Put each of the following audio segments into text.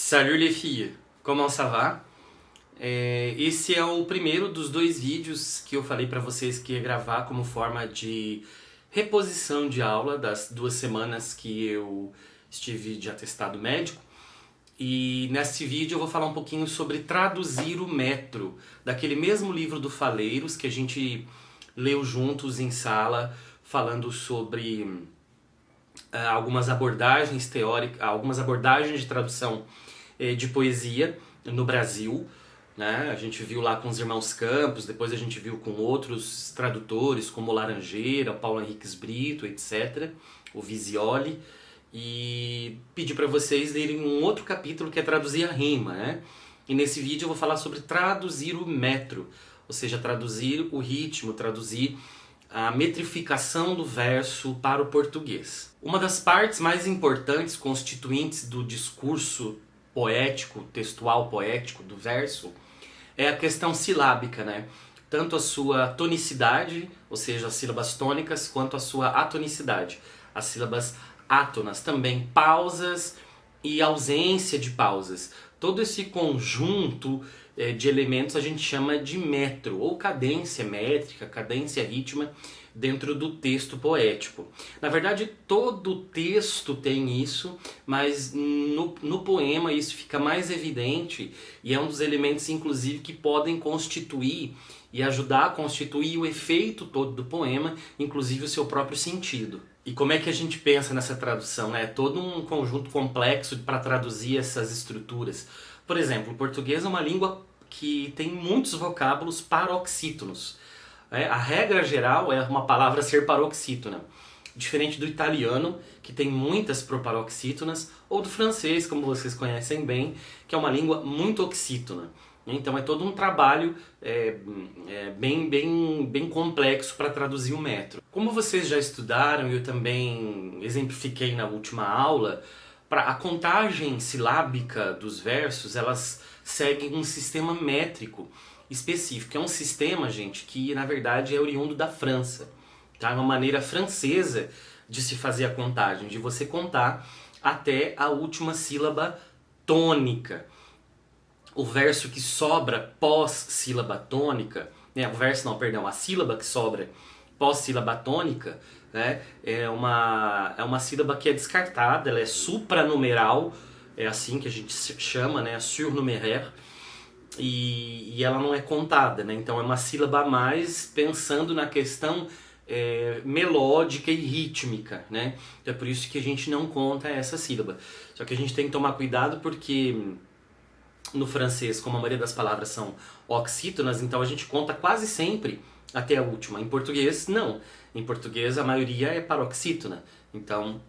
Salut les filles, comment ça va? Esse é o primeiro dos dois vídeos que eu falei para vocês que ia gravar como forma de reposição de aula das 2 semanas que eu estive de atestado médico. E nesse vídeo eu vou falar um pouquinho sobre traduzir o metro, daquele mesmo livro do Faleiros que a gente leu juntos em sala, falando sobre algumas abordagens teóricas, algumas abordagens de tradução de poesia no Brasil, né? A gente viu lá com os irmãos Campos, depois a gente viu com outros tradutores como Laranjeira, Paulo Henriques Brito, etc., o Visioli, e pedi para vocês lerem um outro capítulo que é traduzir a rima, né? E nesse vídeo eu vou falar sobre traduzir o metro, ou seja, traduzir o ritmo, traduzir a metrificação do verso para o português. Uma das partes mais importantes, constituintes do discurso poético, textual poético do verso, é a questão silábica, né? Tanto a sua tonicidade, ou seja, as sílabas tônicas, quanto a sua atonicidade, as sílabas átonas, também pausas e ausência de pausas. Todo esse conjunto de elementos a gente chama de metro, ou cadência métrica, cadência rítmica dentro do texto poético. Na verdade, todo texto tem isso, mas no poema isso fica mais evidente e é um dos elementos, inclusive, que podem constituir e ajudar a constituir o efeito todo do poema, inclusive o seu próprio sentido. E como é que a gente pensa nessa tradução? É todo um conjunto complexo para traduzir essas estruturas. Por exemplo, o português é uma língua que tem muitos vocábulos paroxítonos. A regra geral é uma palavra ser paroxítona, diferente do italiano, que tem muitas proparoxítonas, ou do francês, como vocês conhecem bem, que é uma língua muito oxítona. Então é todo um trabalho bem complexo para traduzir o metro. Como vocês já estudaram e eu também exemplifiquei na última aula, a contagem silábica dos versos, elas seguem um sistema métrico específico. É um sistema, gente, que na verdade é oriundo da França. Tá? É uma maneira francesa de se fazer a contagem, de você contar até a última sílaba tônica. O verso que sobra pós-sílaba tônica, né? A sílaba que sobra pós-sílaba tônica, né? é uma sílaba que é descartada, ela é supranumeral, é assim que a gente chama, né? Surnuméraire, e ela não é contada, né? Então é uma sílaba a mais pensando na questão melódica e rítmica, né? Então é por isso que a gente não conta essa sílaba. Só que a gente tem que tomar cuidado porque no francês, como a maioria das palavras são oxítonas, então a gente conta quase sempre até a última. Em português, não. Em português, a maioria é paroxítona. Então,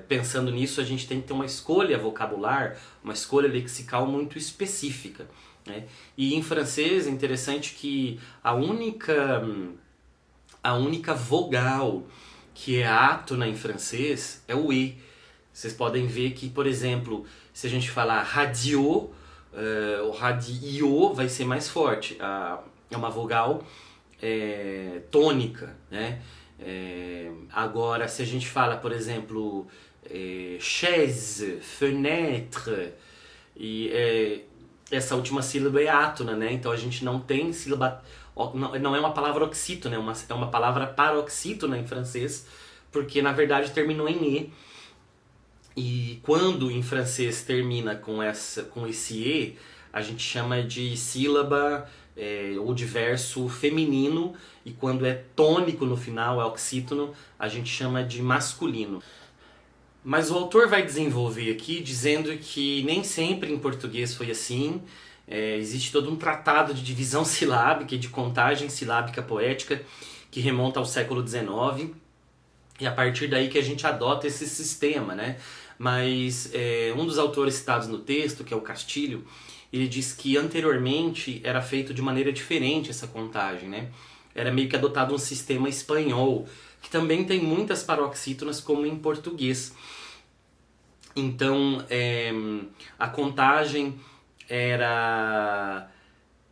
pensando nisso, a gente tem que ter uma escolha vocabular, uma escolha lexical muito específica, né? E em francês é interessante que a única vogal que é átona em francês é o E. Vocês podem ver que, por exemplo, se a gente falar radio, o radio vai ser mais forte, é uma vogal tônica, né? Agora, se a gente fala, por exemplo, chaise, fenêtre, e essa última sílaba é átona, né? Então a gente não tem sílaba, não é uma palavra oxítona, é uma palavra paroxítona em francês, porque na verdade terminou em E. E quando em francês termina com esse E, a gente chama de sílaba ou de verso feminino, e quando é tônico no final, é oxítono, a gente chama de masculino. Mas o autor vai desenvolver aqui dizendo que nem sempre em português foi assim. Existe todo um tratado de divisão silábica e de contagem silábica poética que remonta ao século XIX, e a partir daí que a gente adota esse sistema, né? Mas um dos autores citados no texto, que é o Castilho, ele diz que anteriormente era feito de maneira diferente essa contagem, né? Era meio que adotado um sistema espanhol, que também tem muitas paroxítonas como em português. Então a contagem era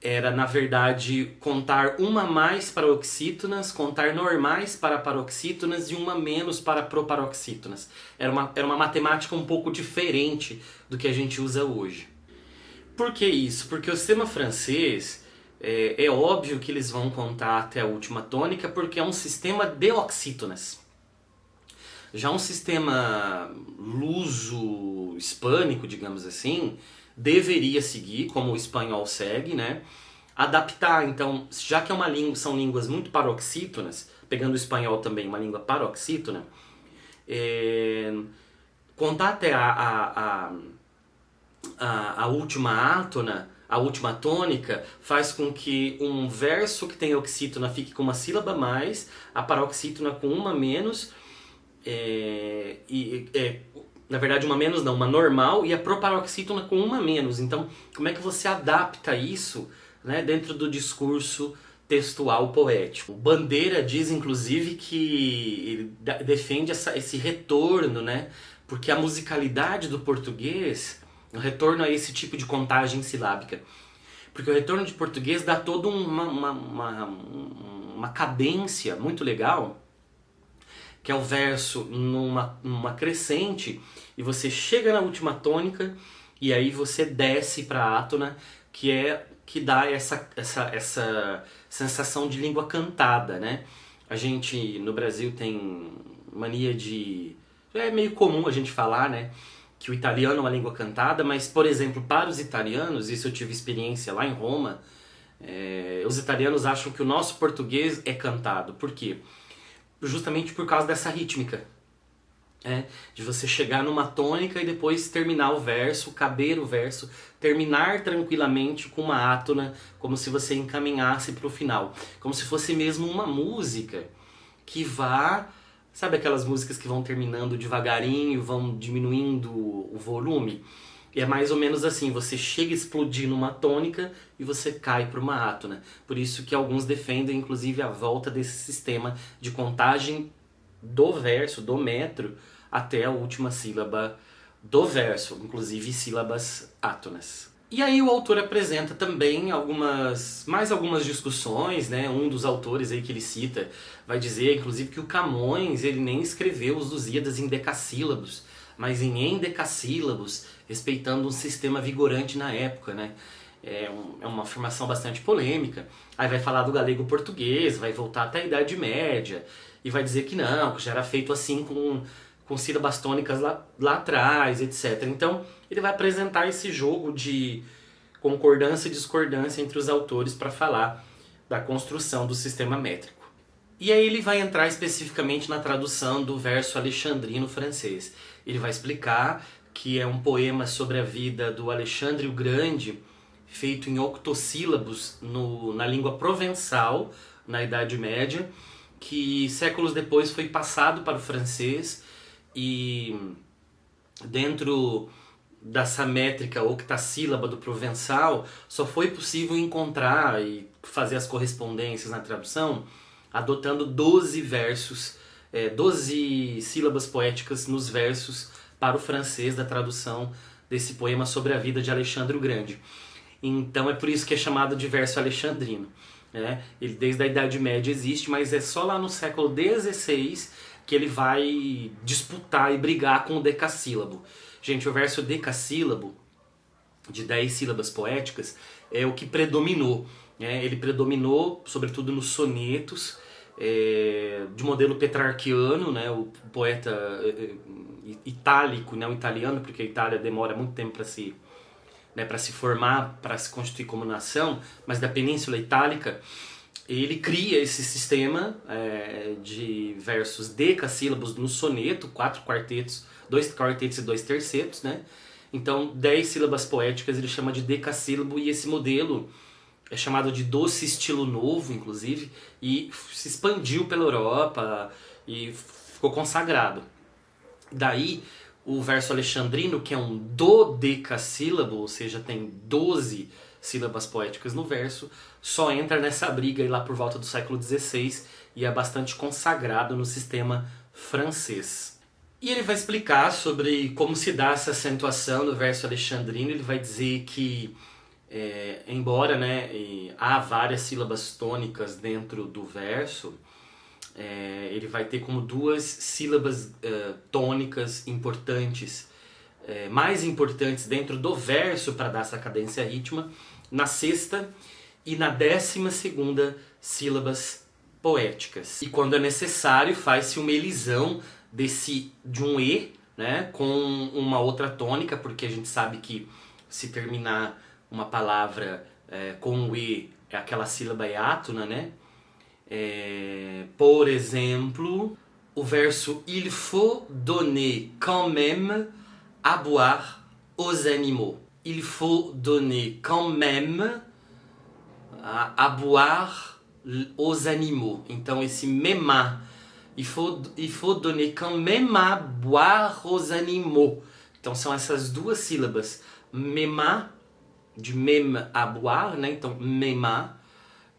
era, na verdade, contar uma mais para oxítonas, contar normais para paroxítonas e uma menos para proparoxítonas. Era uma matemática um pouco diferente do que a gente usa hoje. Por que isso? Porque o sistema francês, é óbvio que eles vão contar até a última tônica, porque é um sistema de oxítonas. Já um sistema luso-hispânico, digamos assim, deveria seguir, como o espanhol segue, né? Adaptar, então, já que são línguas muito paroxítonas, pegando o espanhol também, uma língua paroxítona, contar até a última átona, a última tônica, faz com que um verso que tem oxítona fique com uma sílaba a mais, a paroxítona com uma a menos, na verdade uma menos não, uma normal, e a proparoxítona com uma a menos. Então, como é que você adapta isso, né, dentro do discurso textual poético? O Bandeira diz, inclusive, que ele defende esse retorno, né, porque a musicalidade do português, o retorno a esse tipo de contagem silábica, porque o retorno de português dá toda uma cadência muito legal, que é o verso numa crescente, e você chega na última tônica, e aí você desce para a átona, que dá essa sensação de língua cantada, né? A gente no Brasil tem mania de... é meio comum a gente falar, né, que o italiano é uma língua cantada, mas, por exemplo, para os italianos, isso eu tive experiência lá em Roma, os italianos acham que o nosso português é cantado. Por quê? Justamente por causa dessa rítmica, de você chegar numa tônica e depois terminar o verso, caber o verso, terminar tranquilamente com uma átona, como se você encaminhasse para o final, como se fosse mesmo uma música que vá, sabe aquelas músicas que vão terminando devagarinho, vão diminuindo o volume? E é mais ou menos assim, você chega a explodir numa tônica e você cai para uma átona. Por isso que alguns defendem, inclusive, a volta desse sistema de contagem do verso, do metro, até a última sílaba do verso, inclusive sílabas átonas. E aí o autor apresenta também mais algumas discussões, né? Um dos autores aí que ele cita vai dizer, inclusive, que o Camões ele nem escreveu os Lusíadas em decassílabos, mas em endecassílabos, respeitando um sistema vigorante na época, né? É uma afirmação bastante polêmica. Aí vai falar do galego-português, vai voltar até a Idade Média, e vai dizer que não, que já era feito assim com sílabas tônicas lá atrás, etc. Então, ele vai apresentar esse jogo de concordância e discordância entre os autores para falar da construção do sistema métrico. E aí ele vai entrar especificamente na tradução do verso alexandrino francês. Ele vai explicar que é um poema sobre a vida do Alexandre o Grande, feito em octossílabos na língua provençal, na Idade Média, que séculos depois foi passado para o francês, e dentro dessa métrica octassílaba do provençal só foi possível encontrar e fazer as correspondências na tradução adotando 12 versos, 12 sílabas poéticas nos versos para o francês da tradução desse poema sobre a vida de Alexandre o Grande. Então é por isso que é chamado de verso alexandrino. Ele desde a Idade Média existe, mas é só lá no século XVI que ele vai disputar e brigar com o decassílabo. Gente, o verso decassílabo, de 10 sílabas poéticas, é o que predominou. Ele predominou, sobretudo nos sonetos, de modelo petrarquiano, o poeta itálico, o italiano, porque a Itália demora muito tempo para se formar, para se constituir como nação, mas da Península Itálica, ele cria esse sistema de versos decassílabos no soneto, 4 quartetos, 2 quartetos e 2 tercetos, Então, 10 sílabas poéticas ele chama de decassílabo, e esse modelo é chamado de doce estilo novo, inclusive, e se expandiu pela Europa e ficou consagrado. Daí, o verso alexandrino, que é um dodecassílabo, ou seja, tem 12 sílabas poéticas no verso, só entra nessa briga aí lá por volta do século XVI e é bastante consagrado no sistema francês. E ele vai explicar sobre como se dá essa acentuação no verso alexandrino. Ele vai dizer que Embora, né, há várias sílabas tônicas dentro do verso, ele vai ter como duas sílabas tônicas importantes, mais importantes dentro do verso para dar essa cadência rítmica, na sexta e na 12ª sílabas poéticas. E quando é necessário, faz-se uma elisão de um E, né, com uma outra tônica, porque a gente sabe que se terminar uma palavra com um E, é aquela sílaba hiátona, né? Por exemplo, o verso Il faut donner quand même à boire aux animaux. Il faut donner quand même à boire aux animaux. Então esse mema, il faut donner quand même à boire aux animaux. Então são essas duas sílabas. Mema, de meme à boire, né? Então mema,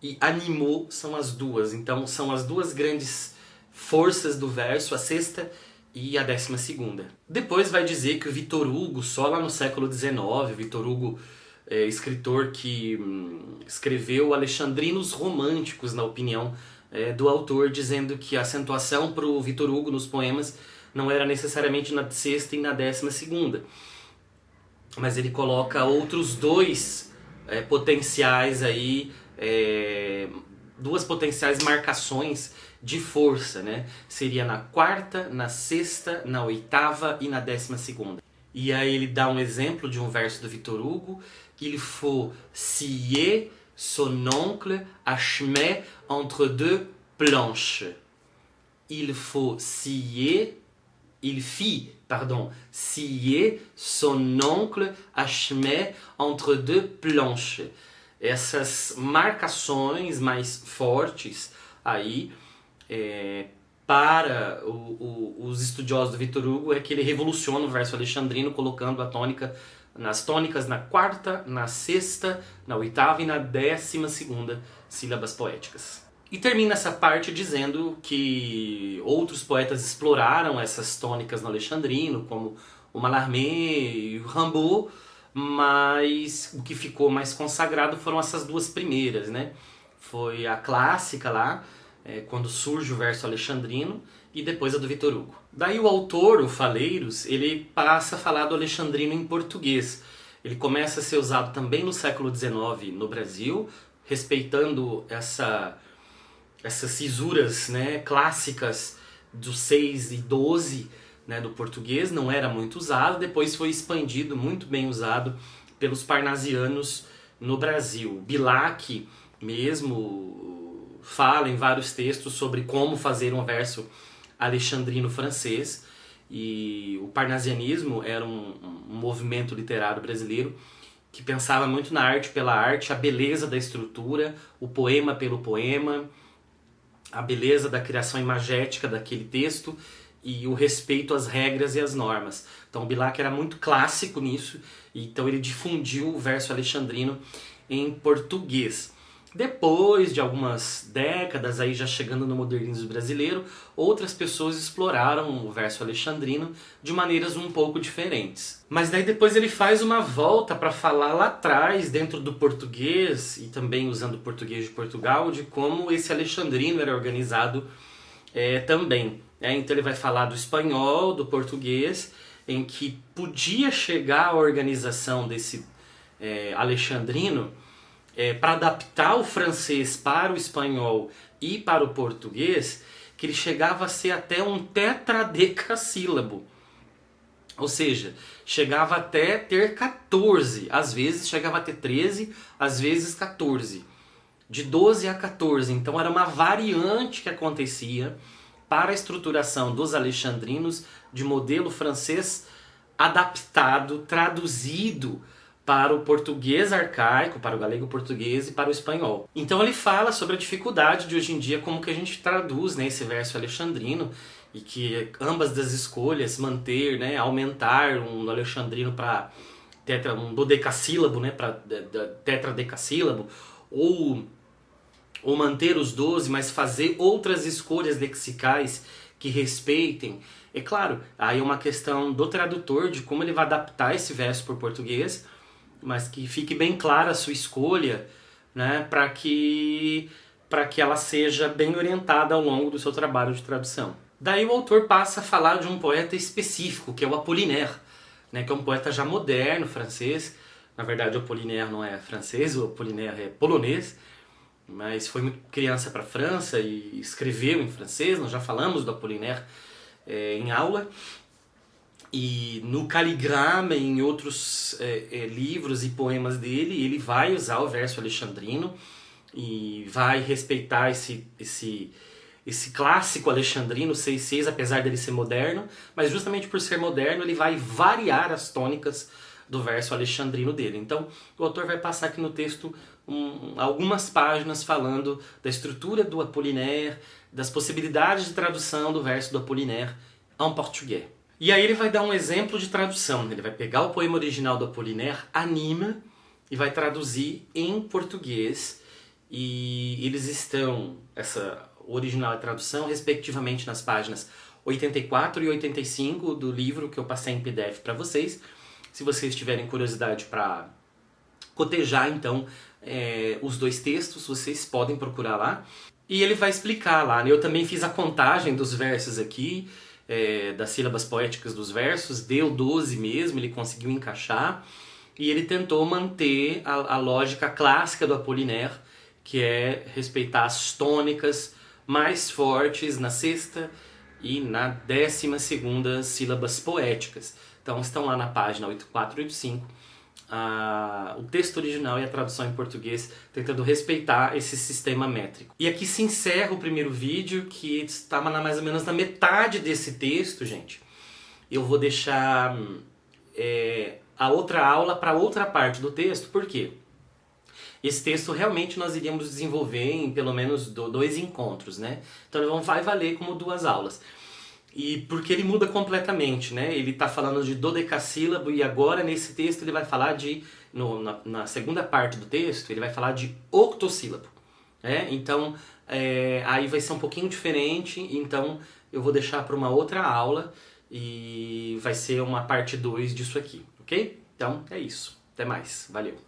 e animaux são as duas. Então são as duas grandes forças do verso, a sexta e a 12ª. Depois vai dizer que o Victor Hugo, só lá no século XIX, Victor Hugo escritor que escreveu Alexandrinos Românticos, na opinião do autor, dizendo que a acentuação para o Victor Hugo nos poemas não era necessariamente na sexta e na 12ª. Mas ele coloca outros dois potenciais aí, duas potenciais marcações de força, né? Seria na quarta, na sexta, na oitava e na 12ª. E aí ele dá um exemplo de um verso do Victor Hugo: Il faut scier son oncle à chemin entre deux planches. Il faut scier, scier son oncle à chemin entre deux planches. Essas marcações mais fortes aí, para os estudiosos do Victor Hugo, é que ele revoluciona o verso alexandrino, colocando a tônica nas tônicas na quarta, na sexta, na oitava e na 12ª sílabas poéticas. E termina essa parte dizendo que outros poetas exploraram essas tônicas no alexandrino, como o Mallarmé e o Rimbaud, mas o que ficou mais consagrado foram essas duas primeiras, né? Foi a clássica lá, quando surge o verso alexandrino, e depois a do Victor Hugo. Daí o autor, o Faleiros, ele passa a falar do alexandrino em português. Ele começa a ser usado também no século XIX no Brasil, respeitando essas cisuras, né, clássicas do 6 e 12, né, do português. Não era muito usado, depois foi expandido, muito bem usado pelos parnasianos no Brasil. Bilac mesmo fala em vários textos sobre como fazer um verso alexandrino francês, e o parnasianismo era um movimento literário brasileiro que pensava muito na arte pela arte, a beleza da estrutura, o poema pelo poema, a beleza da criação imagética daquele texto e o respeito às regras e às normas. Então Bilac era muito clássico nisso, então ele difundiu o verso alexandrino em português. Depois de algumas décadas, aí já chegando no modernismo brasileiro, outras pessoas exploraram o verso alexandrino de maneiras um pouco diferentes. Mas daí depois ele faz uma volta para falar lá atrás, dentro do português, e também usando o português de Portugal, de como esse alexandrino era organizado também. Então ele vai falar do espanhol, do português, em que podia chegar a organização desse alexandrino para adaptar o francês para o espanhol e para o português, que ele chegava a ser até um tetradecassílabo. Ou seja, chegava até ter 14, às vezes chegava a ter 13, às vezes 14. De 12 a 14, então era uma variante que acontecia para a estruturação dos alexandrinos de modelo francês adaptado, traduzido para o português arcaico, para o galego-português e para o espanhol. Então ele fala sobre a dificuldade de hoje em dia, como que a gente traduz, né, esse verso alexandrino, e que ambas das escolhas, manter, né, aumentar um alexandrino para um dodecassílabo, né, para tetradecassílabo, ou manter os 12, mas fazer outras escolhas lexicais que respeitem. É claro, aí é uma questão do tradutor, de como ele vai adaptar esse verso para o português, mas que fique bem clara a sua escolha, né, para que ela seja bem orientada ao longo do seu trabalho de tradução. Daí o autor passa a falar de um poeta específico, que é o Apollinaire, né, que é um poeta já moderno, francês. Na verdade, o Apollinaire não é francês, o Apollinaire é polonês, mas foi muito criança para a França e escreveu em francês. Nós já falamos do Apollinaire em aula. E no Caligrama e em outros livros e poemas dele, ele vai usar o verso alexandrino e vai respeitar esse clássico alexandrino 6/6, apesar dele ser moderno, mas justamente por ser moderno ele vai variar as tônicas do verso alexandrino dele. Então o autor vai passar aqui no texto algumas páginas falando da estrutura do Apollinaire, das possibilidades de tradução do verso do Apollinaire em português. E aí ele vai dar um exemplo de tradução. Ele vai pegar o poema original do Apollinaire, Anima, e vai traduzir em português. E eles estão, essa original e tradução, respectivamente nas páginas 84 e 85 do livro que eu passei em PDF para vocês. Se vocês tiverem curiosidade para cotejar, então, os dois textos, vocês podem procurar lá. E ele vai explicar lá, né? Eu também fiz a contagem dos versos aqui, das sílabas poéticas dos versos, deu 12 mesmo, ele conseguiu encaixar. E ele tentou manter a lógica clássica do Apollinaire, que é respeitar as tônicas mais fortes na sexta e na 12ª sílabas poéticas. Então estão lá na página 84 e 85 o texto original e a tradução em português, tentando respeitar esse sistema métrico. E aqui se encerra o primeiro vídeo, que estava mais ou menos na metade desse texto, gente. Eu vou deixar a outra aula para outra parte do texto, por quê? Esse texto realmente nós iríamos desenvolver em pelo menos 2 encontros, né? Então ele vai valer como 2 aulas. E porque ele muda completamente, né? Ele está falando de dodecassílabo e agora nesse texto ele vai falar de, na segunda parte do texto, ele vai falar de octossílabo. Então aí vai ser um pouquinho diferente, então eu vou deixar para uma outra aula e vai ser uma parte 2 disso aqui, ok? Então é isso. Até mais. Valeu.